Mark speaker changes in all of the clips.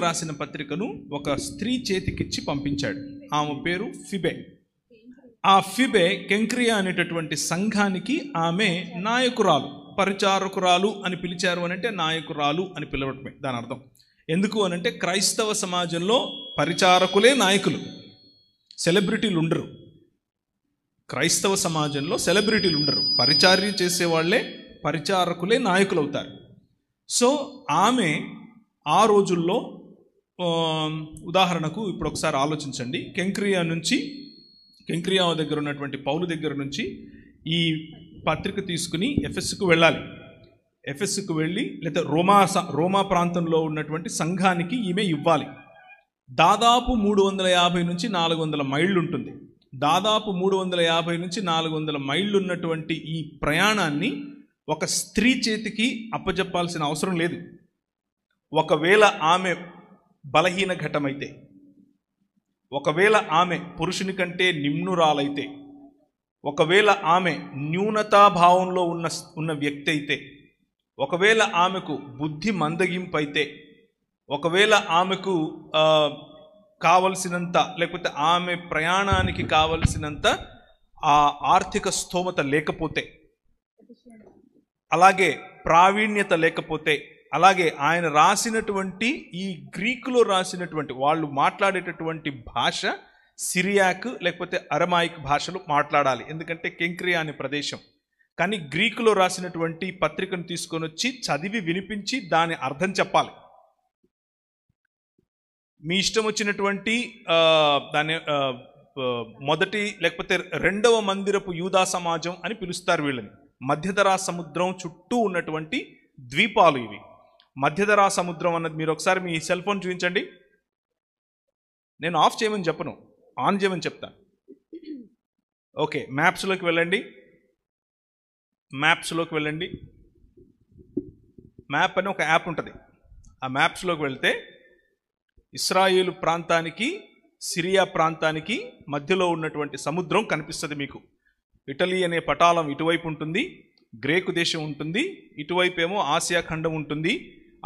Speaker 1: రాసిన పత్రికను ఒక స్త్రీ చేతికిచ్చి పంపించాడు. ఆమె పేరు ఫిబే. ఆ ఫిబే కెంక్రియా అనేటటువంటి సంఘానికి ఆమె నాయకురాలు, పరిచారకురాలు అని పిలిచారు అనంటే నాయకురాలు అని పిలవటమే దాని అర్థం. ఎందుకు అనంటే క్రైస్తవ సమాజంలో పరిచారకులే నాయకులు, సెలబ్రిటీలు ఉండరు. క్రైస్తవ సమాజంలో సెలబ్రిటీలు ఉండరు, పరిచార్య చేసేవాళ్లే పరిచారకులే నాయకులు అవుతారు. సో ఆమె ఆ రోజుల్లో ఉదాహరణకు ఇప్పుడు ఒకసారి ఆలోచించండి, కెంక్రియా దగ్గర ఉన్నటువంటి పౌలు దగ్గర నుంచి ఈ పత్రిక తీసుకుని ఎఫెస్కు వెళ్ళాలి. ఎఫెస్కు వెళ్ళి లేదా రోమా ప్రాంతంలో ఉన్నటువంటి సంఘానికి ఈమె ఇవ్వాలి. దాదాపు 350 నుంచి 400 మైళ్ళు ఉంటుంది. దాదాపు 350 నుంచి 400 మైళ్ళు ఉన్నటువంటి ఈ ప్రయాణాన్ని ఒక స్త్రీ చేతికి అప్పజెప్పాల్సిన అవసరం లేదు. ఒకవేళ ఆమె బలహీన ఘటమైతే, ఒకవేళ ఆమె పురుషుని కంటే నిమ్నురాలైతే, ఒకవేళ ఆమె న్యూనతాభావంలో ఉన్న వ్యక్తి అయితే, ఒకవేళ ఆమెకు బుద్ధి మందగింపు అయితే, ఒకవేళ ఆమెకు కావలసినంత లేకపోతే ఆమె ప్రయాణానికి కావలసినంత ఆ ఆర్థిక స్థోమత లేకపోతే, అలాగే ప్రావీణ్యత లేకపోతే, అలాగే ఆయన రాసినటువంటి ఈ గ్రీకులో రాసినటువంటి వాళ్ళు మాట్లాడేటటువంటి భాష సిరియాక్ లేకపోతే అరమాయిక్ భాషలు మాట్లాడాలి, ఎందుకంటే కెంక్రియా అనే ప్రదేశం. కానీ గ్రీకులో రాసినటువంటి పత్రికను తీసుకొని వచ్చి చదివి వినిపించి దాని అర్థం చెప్పాలి. మీ ఇష్టం వచ్చినటువంటి దాని మొదటి లేకపోతే రెండవ మందిరపు యూదా సమాజం అని పిలుస్తారు వీళ్ళని. మధ్యధరా సముద్రం చుట్టూ ఉన్నటువంటి ద్వీపాలు ఇవి. మధ్యధరా సముద్రం అన్నది మీరు ఒకసారి మీ సెల్ ఫోన్ చూపించండి. నేను ఆఫ్ చేయమని చెప్పను, ఆన్ చేయమని చెప్తాను. ఓకే, మ్యాప్స్లోకి వెళ్ళండి. మ్యాప్ అని ఒక యాప్ ఉంటుంది. ఆ మ్యాప్స్లోకి వెళ్తే ఇస్రాయేలు ప్రాంతానికి సిరియా ప్రాంతానికి మధ్యలో ఉన్నటువంటి సముద్రం కనిపిస్తుంది మీకు. ఇటలీ అనే పటాలం ఇటువైపు ఉంటుంది, గ్రేకు దేశం ఉంటుంది, ఇటువైపు ఏమో ఆసియా ఖండం ఉంటుంది,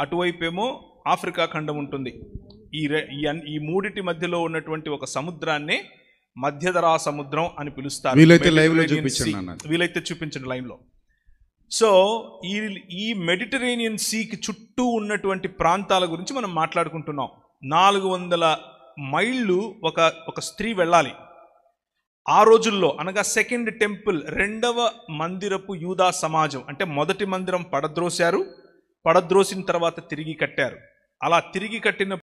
Speaker 1: అటువైపు ఏమో ఆఫ్రికా ఖండం ఉంటుంది. ఈ మూడిటి మధ్యలో ఉన్నటువంటి ఒక సముద్రాన్నే మధ్యధరా సముద్రం అని పిలుస్తారు. వీలైతే చూపించండి లైన్లో. సో ఈ మెడిటరేనియన్ సీకి చుట్టూ ఉన్నటువంటి ప్రాంతాల గురించి మనం మాట్లాడుకుంటున్నాం. 400 మైళ్ళు ఒక స్త్రీ వెళ్ళాలి. ఆ రోజుల్లో అనగా సెకండ్ టెంపుల్, రెండవ మందిరపు యూదా సమాజం అంటే మొదటి మందిరం పడద్రోసిన తర్వాత తిరిగి కట్టారు. అలా తిరిగి కట్టిన